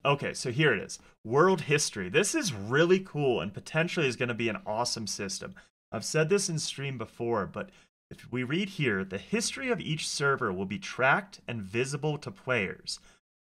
Okay, so here it is. World history. This is really cool and potentially is going to be an awesome system. I've said this in stream before, but if we read here, the history of each server will be tracked and visible to players.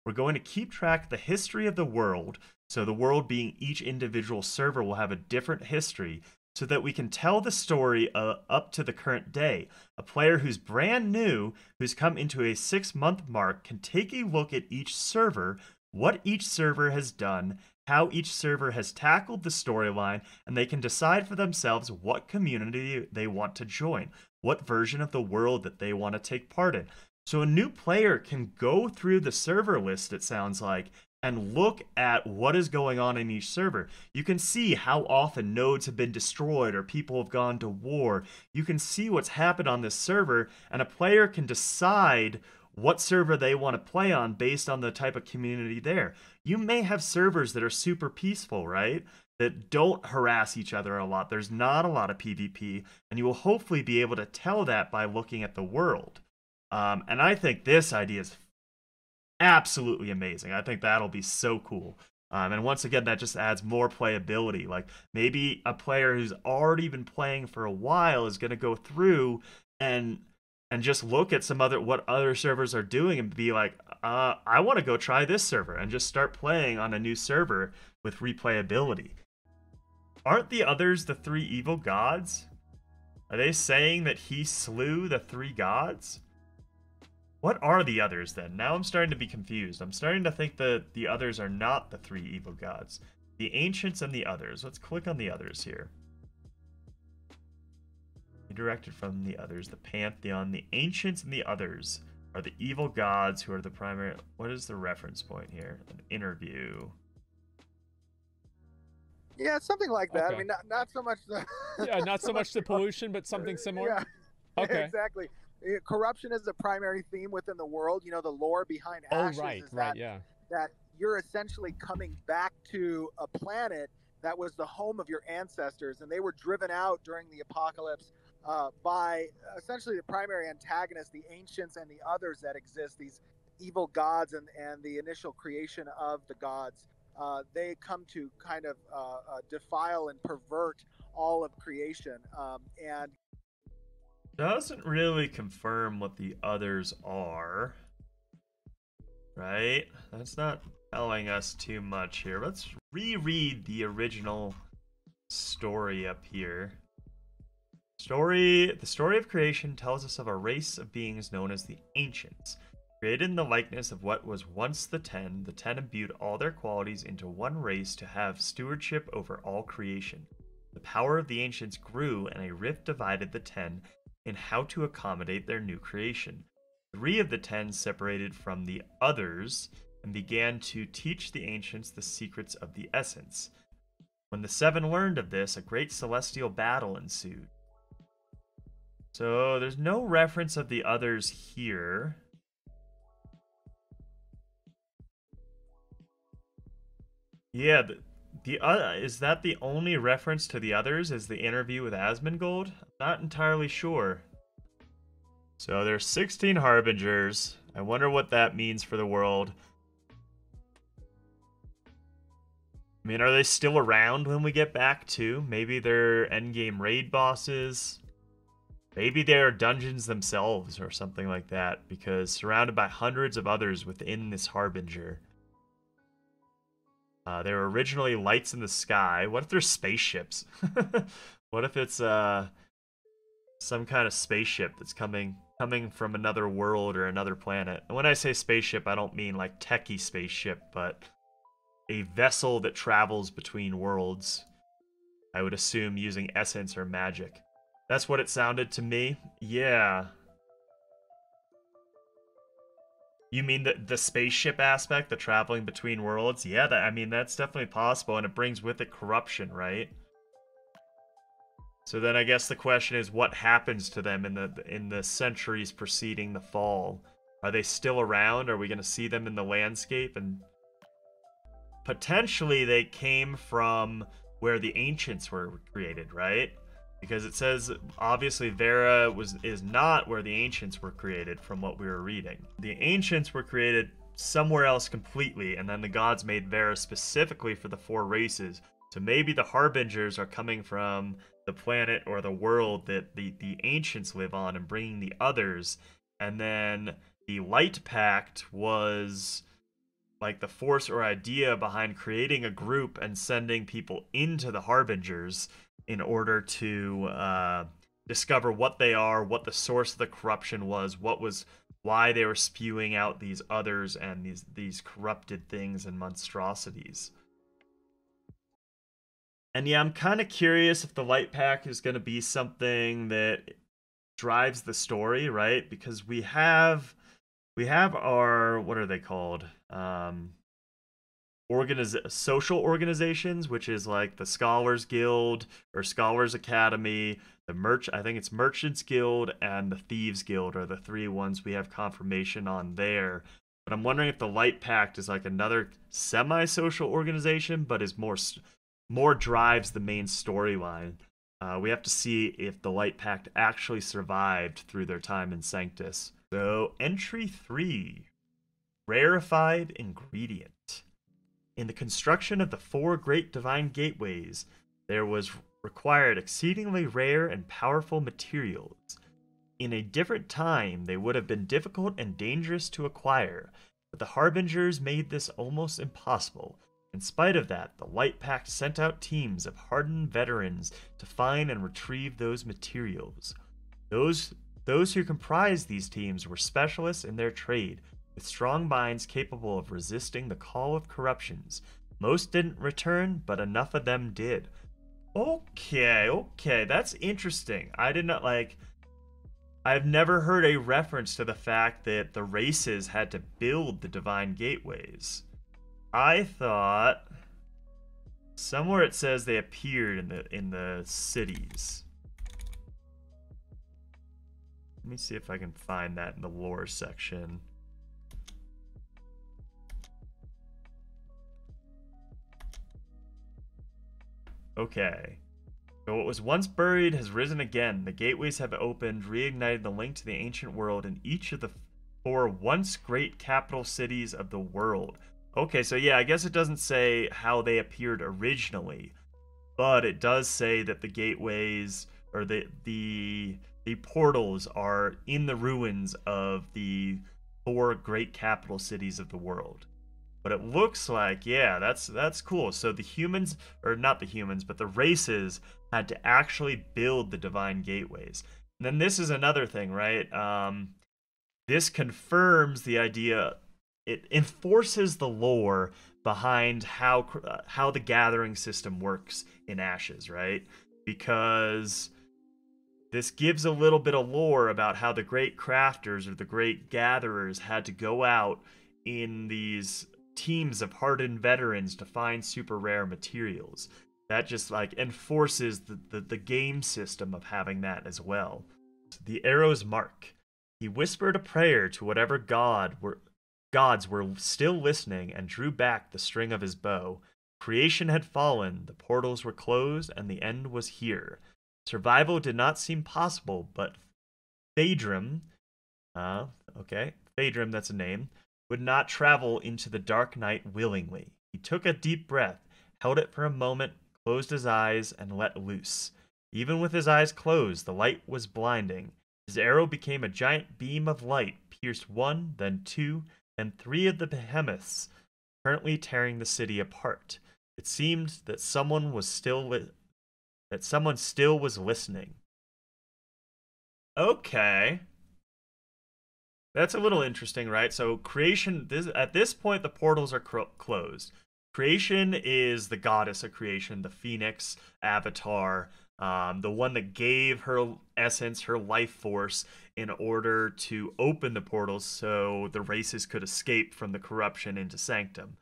We're going to keep track of the history of the world, so the world being each individual server will have a different history, so that we can tell the story up to the current day. A player who's brand new, who's come into a 6-month mark, can take a look at each server, what each server has done, how each server has tackled the storyline, and they can decide for themselves what community they want to join, what version of the world that they want to take part in. So a new player can go through the server list, it sounds like, and look at what is going on in each server. You can see how often nodes have been destroyed or people have gone to war. You can see what's happened on this server, and a player can decide what server they want to play on based on the type of community there. You may have servers that are super peaceful, right? That don't harass each other a lot. There's not a lot of PvP, and you will hopefully be able to tell that by looking at the world. And I think this idea is absolutely amazing. I think that'll be so cool. And once again, that just adds more playability. Like maybe a player who's already been playing for a while is going to go through and just look at what other servers are doing and be like, I want to go try this server and just start playing on a new server with replayability. Aren't the others the 3 evil gods? Are they saying that he slew the 3 gods? What are the others then? Now I'm starting to be confused. I'm starting to think that the others are not the 3 evil gods. The ancients and the others. Let's click on the others here. Redirected from the others, the pantheon, the ancients and the others are the evil gods who are the primary. What is the reference point here? An interview. Yeah, something like that. Okay. I mean, not so much the Yeah, not so much the pollution, but something similar. Yeah, Okay. exactly. Corruption is the primary theme within the world. You know, the lore behind Ashes is that you're essentially coming back to a planet that was the home of your ancestors, and they were driven out during the apocalypse by essentially the primary antagonist, the ancients and the others that exist, these evil gods and the initial creation of the gods. They come to kind of defile and pervert all of creation. And doesn't really confirm what the others are, right? That's not telling us too much here. Let's reread the original story up here. The story of creation tells us of a race of beings known as the Ancients. Created in the likeness of what was once the Ten imbued all their qualities into one race to have stewardship over all creation. The power of the Ancients grew, and a rift divided the Ten in how to accommodate their new creation. 3 of the 10 separated from the others and began to teach the Ancients the secrets of the Essence. When the 7 learned of this, a great celestial battle ensued. So there's no reference of the others here. Yeah, is that the only reference to the others? Is the interview with Asmongold? Not entirely sure. So there's 16 Harbingers. I wonder what that means for the world. I mean, are they still around when we get back to? Maybe they're endgame raid bosses. Maybe they're dungeons themselves or something like that, because surrounded by hundreds of others within this Harbinger. They were originally lights in the sky. What if they're spaceships? What if it's some kind of spaceship that's coming from another world or another planet? And when I say spaceship, I don't mean like techie spaceship, but a vessel that travels between worlds. I would assume using essence or magic. That's what it sounded to me. Yeah. You mean the spaceship aspect, the traveling between worlds? Yeah, I mean, that's definitely possible, and it brings with it corruption, right? So then I guess the question is, what happens to them in the centuries preceding the fall? Are they still around? Are we going to see them in the landscape? And potentially they came from where the Ancients were created, right? Because it says, obviously, Vera is not where the Ancients were created from what we were reading. The Ancients were created somewhere else completely, and then the gods made Vera specifically for the 4 races. So maybe the Harbingers are coming from the planet or the world that the ancients live on and bringing the others, and then the Lightpact was like the force or idea behind creating a group and sending people into the Harbingers in order to discover what they are, what the source of the corruption was, why they were spewing out these others and these corrupted things and monstrosities. And yeah, I'm kind of curious if the Lightpact is going to be something that drives the story, right? Because we have our, what are they called? Social organizations, which is like the Scholars Guild or Scholars Academy, I think it's Merchants Guild and the Thieves Guild are the 3 ones we have confirmation on there. But I'm wondering if the Lightpact is like another semi-social organization, but is more drives the main storyline. We have to see if the Lightpact actually survived through their time in Sanctus. So, entry 3, Rarefied Ingredient. In the construction of the 4 great divine gateways, there was required exceedingly rare and powerful materials. In a different time, they would have been difficult and dangerous to acquire, but the Harbingers made this almost impossible. In spite of that, the Lightpact sent out teams of hardened veterans to find and retrieve those materials. Those who comprised these teams were specialists in their trade, with strong minds capable of resisting the call of corruptions. Most didn't return, but enough of them did. Okay, that's interesting. I've never heard a reference to the fact that the races had to build the divine gateways. I thought somewhere it says they appeared in the cities. Let me see if I can find that in the lore section. Okay. So what was once buried has risen again. The gateways have opened, reignited the link to the ancient world in each of the 4 once great capital cities of the world. Okay, so yeah, I guess it doesn't say how they appeared originally, but it does say that the gateways or the portals are in the ruins of the 4 great capital cities of the world. But it looks like, yeah, that's cool. So the humans, or not the humans, but the races had to actually build the divine gateways. And then this is another thing, right? This confirms the idea. It enforces the lore behind how the gathering system works in Ashes, right? Because this gives a little bit of lore about how the great crafters or the great gatherers had to go out in these teams of hardened veterans to find super rare materials. That just like enforces the game system of having that as well. The arrow's mark. He whispered a prayer to whatever gods were still listening and drew back the string of his bow. Creation had fallen, the portals were closed, and the end was here. Survival did not seem possible, but Phaedrum, Phaedrum, that's a name, would not travel into the dark night willingly. He took a deep breath, held it for a moment, closed his eyes, and let loose. Even with his eyes closed, the light was blinding. His arrow became a giant beam of light, pierced 1, then 2, then 3 of the behemoths, currently tearing the city apart. It seemed that someone still was listening. Okay. That's a little interesting, right? So creation, at this point, the portals are closed. Creation is the goddess of creation, the Phoenix avatar, the one that gave her essence, her life force, in order to open the portals so the races could escape from the corruption into Sanctum.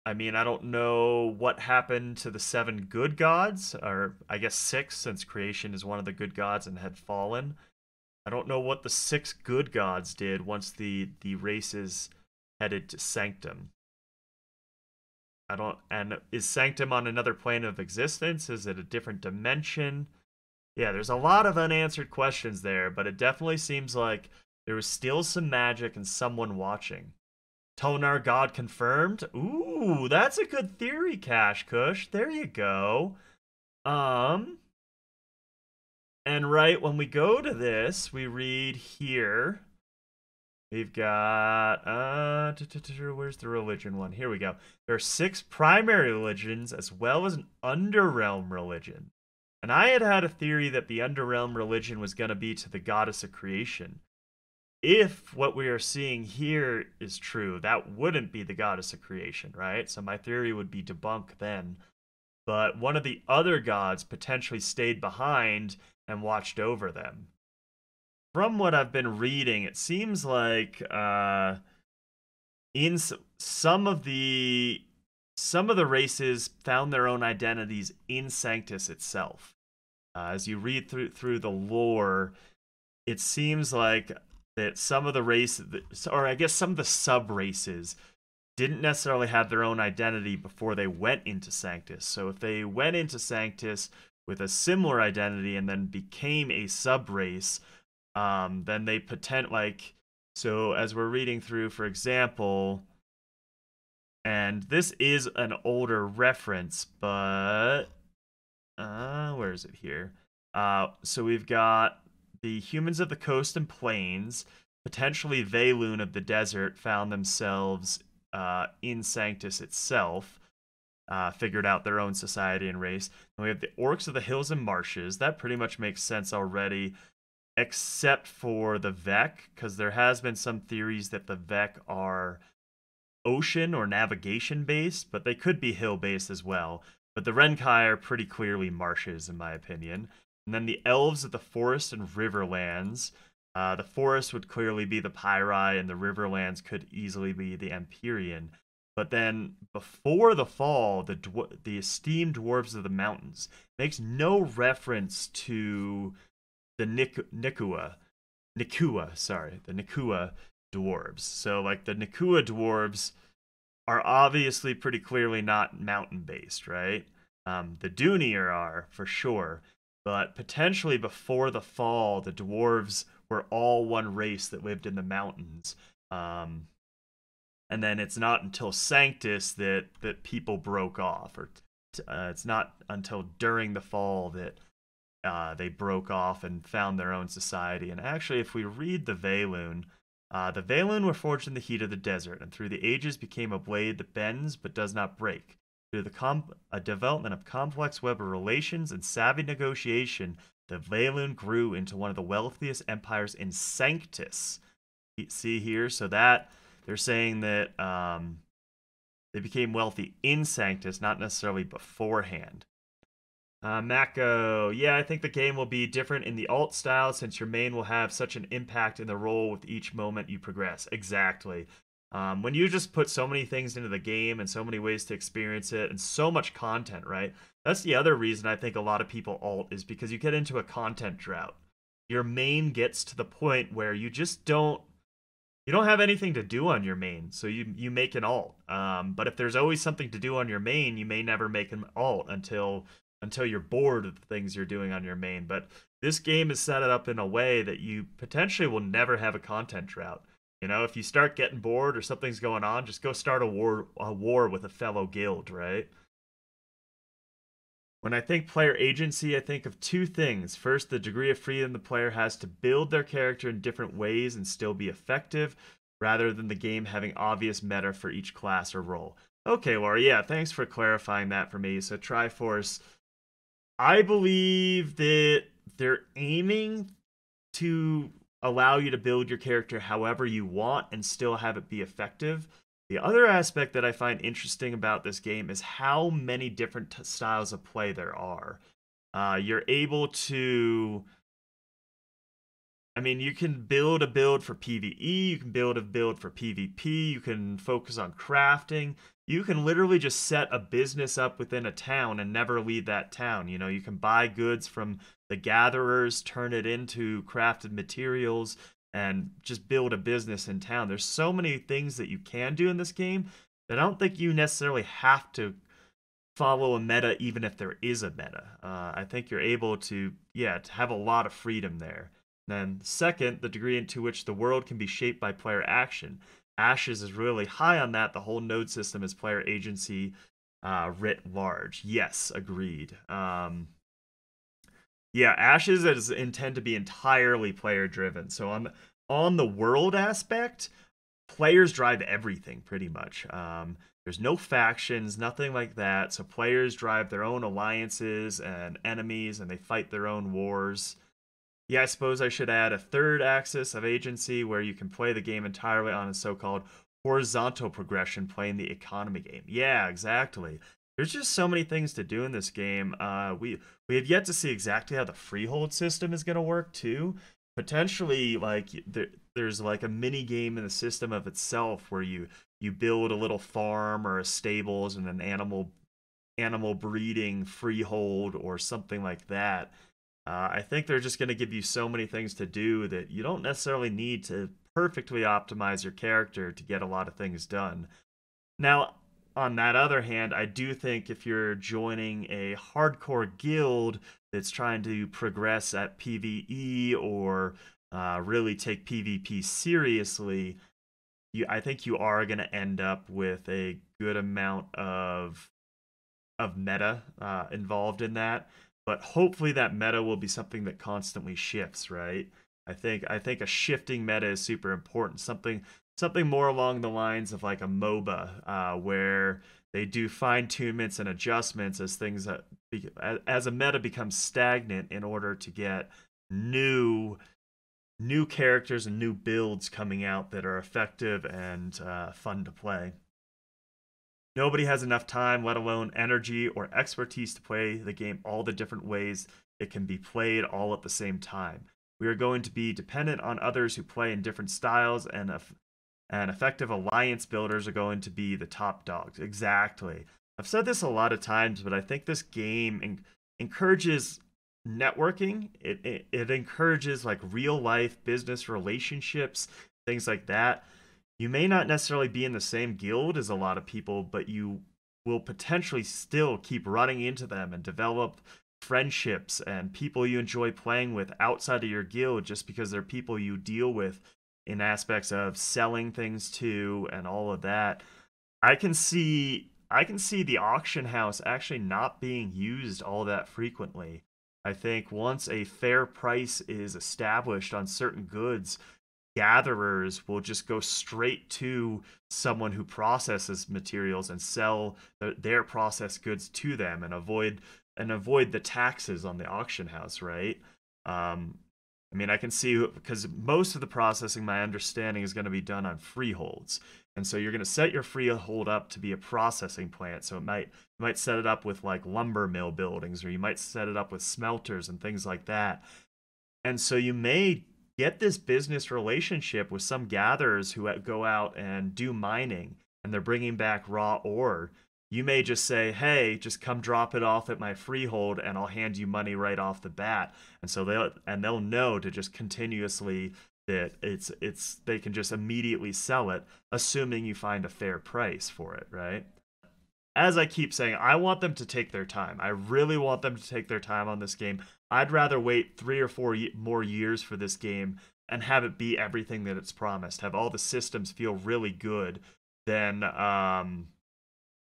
I mean, I don't know what happened to the 7 good gods, or I guess 6, since creation is one of the good gods and had fallen. I don't know what the 6 good gods did once the races headed to Sanctum. And is Sanctum on another plane of existence? Is it a different dimension? Yeah, there's a lot of unanswered questions there, but it definitely seems like there was still some magic and someone watching. Tulnar God Confirmed. Ooh, that's a good theory, Cash Kush. There you go. And right when we go to this, we read here. We've got where's the religion one? Here we go. There are 6 primary religions as well as an underrealm religion. And I had a theory that the underrealm religion was going to be to the goddess of creation. If what we are seeing here is true, that wouldn't be the goddess of creation, right? So my theory would be debunked then. But one of the other gods potentially stayed behind and watched over them. From what I've been reading, it seems like in some of the races found their own identities in Sanctus itself. As you read through the lore, it seems like that some of the races, or I guess some of the sub-races, didn't necessarily have their own identity before they went into Sanctus. So if they went into Sanctus with a similar identity and then became a sub-race, then they so as we're reading through, for example, and this is an older reference, but where is it here? So we've got the humans of the coast and plains, potentially Valoon of the desert, found themselves in Sanctus itself, figured out their own society and race. And we have the orcs of the hills and marshes. That pretty much makes sense already, except for the Vec, because there has been some theories that the Vec are ocean or navigation based, but they could be hill based as well. But the Renkai are pretty clearly marshes, in my opinion. And then the elves of the forest and riverlands. The forest would clearly be the Pyri, and the riverlands could easily be the Empyrean. But then before the fall, the esteemed dwarves of the mountains makes no reference to the Nikua dwarves. So like the Nikua dwarves are obviously pretty clearly not mountain based, right? The Dunir are for sure, but potentially before the fall, the dwarves were all one race that lived in the mountains. And then it's not until Sanctus that people broke off, or it's not until during the fall that they broke off and found their own society. And actually, if we read the Valoon were forged in the heat of the desert, and through the ages became a blade that bends but does not break. Through a development of complex web of relations and savvy negotiation, the Valoon grew into one of the wealthiest empires in Sanctus. See here? So that they're saying that they became wealthy in Sanctus, not necessarily beforehand. Mako, yeah, I think the game will be different in the alt style since your main will have such an impact in the role with each moment you progress. Exactly. When you just put so many things into the game and so many ways to experience it and so much content, right? That's the other reason I think a lot of people alt is because you get into a content drought. Your main gets to the point where you just don't have anything to do on your main, so you make an alt. But if there's always something to do on your main, you may never make an alt until you're bored of the things you're doing on your main. But this game is set up in a way that you potentially will never have a content drought. You know, if you start getting bored or something's going on, just go start a war with a fellow guild, right? When I think player agency, I think of 2 things. First, the degree of freedom the player has to build their character in different ways and still be effective, rather than the game having obvious meta for each class or role. Okay, Laura, yeah, thanks for clarifying that for me. So Triforce, I believe that they're aiming to allow you to build your character however you want and still have it be effective. The other aspect that I find interesting about this game is how many different styles of play there are. You're able to... I mean, you can build a build for PvE, you can build a build for PvP, you can focus on crafting. You can literally just set a business up within a town and never leave that town. You know, you can buy goods from the gatherers, turn it into crafted materials, and just build a business in town. There's so many things that you can do in this game that I don't think you necessarily have to follow a meta, even if there is a meta. I think you're able to have a lot of freedom there. Then second, the degree into which the world can be shaped by player action. Ashes is really high on that. The whole node system is player agency writ large. Yes, agreed. Yeah, Ashes is intended to be entirely player driven. So on the world aspect, players drive everything pretty much. There's no factions, nothing like that. So players drive their own alliances and enemies, and they fight their own wars. Yeah, I suppose I should add a third axis of agency where you can play the game entirely on a so-called horizontal progression, playing the economy game. Yeah, exactly. There's just so many things to do in this game. We have yet to see exactly how the freehold system is going to work too. Potentially, like there's like a mini game in the system of itself where you build a little farm or a stables and an animal breeding freehold or something like that. I think they're just going to give you so many things to do that you don't necessarily need to perfectly optimize your character to get a lot of things done. Now, on that other hand, I do think if you're joining a hardcore guild that's trying to progress at PvE or really take PvP seriously, I think you are going to end up with a good amount of meta involved in that. But hopefully that meta will be something that constantly shifts, right? I think a shifting meta is super important. Something more along the lines of like a MOBA, where they do fine-tunements and adjustments as things as a meta becomes stagnant in order to get new characters and new builds coming out that are effective and fun to play. Nobody has enough time, let alone energy or expertise to play the game all the different ways it can be played all at the same time. We are going to be dependent on others who play in different styles, and effective alliance builders are going to be the top dogs. Exactly. I've said this a lot of times, but I think this game encourages networking. It encourages like real life business relationships, things like that. You may not necessarily be in the same guild as a lot of people, but you will potentially still keep running into them and develop friendships and people you enjoy playing with outside of your guild just because they're people you deal with in aspects of selling things to and all of that. I can see the auction house actually not being used all that frequently. I think once a fair price is established on certain goods, gatherers will just go straight to someone who processes materials and sell their processed goods to them and avoid the taxes on the auction house, right? I mean, I can see, because most of the processing, my understanding, is going to be done on freeholds. And so you're going to set your freehold up to be a processing plant. So you might set it up with like lumber mill buildings, or you might set it up with smelters and things like that. And so you may get this business relationship with some gatherers who go out and do mining, and they're bringing back raw ore. You may just say, hey, just come drop it off at my freehold and I'll hand you money right off the bat. And so they'll know to just continuously that they can just immediately sell it, assuming you find a fair price for it, right? As I keep saying, I want them to take their time. I really want them to take their time on this game. I'd rather wait 3 or 4 more years for this game and have it be everything that it's promised. Have all the systems feel really good than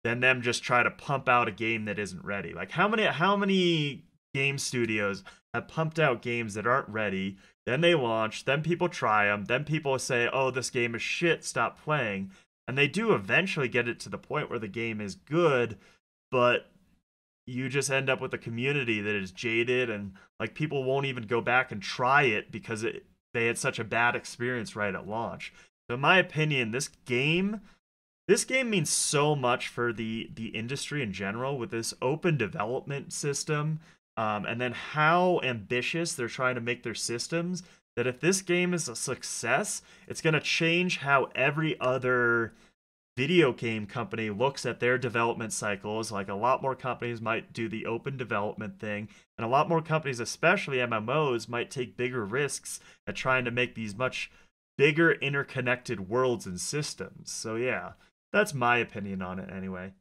them just try to pump out a game that isn't ready. Like how many game studios have pumped out games that aren't ready, then they launch, then people try them, then people say, "Oh, this game is shit, stop playing." And they do eventually get it to the point where the game is good, but you just end up with a community that is jaded, and like people won't even go back and try it because they had such a bad experience right at launch. So in my opinion, this game means so much for the industry in general with this open development system, and then how ambitious they're trying to make their systems, that if this game is a success, it's going to change how every other video game company looks at their development cycles. Like a lot more companies might do the open development thing, and a lot more companies, especially MMOs, might take bigger risks at trying to make these much bigger interconnected worlds and systems. So yeah, that's my opinion on it anyway.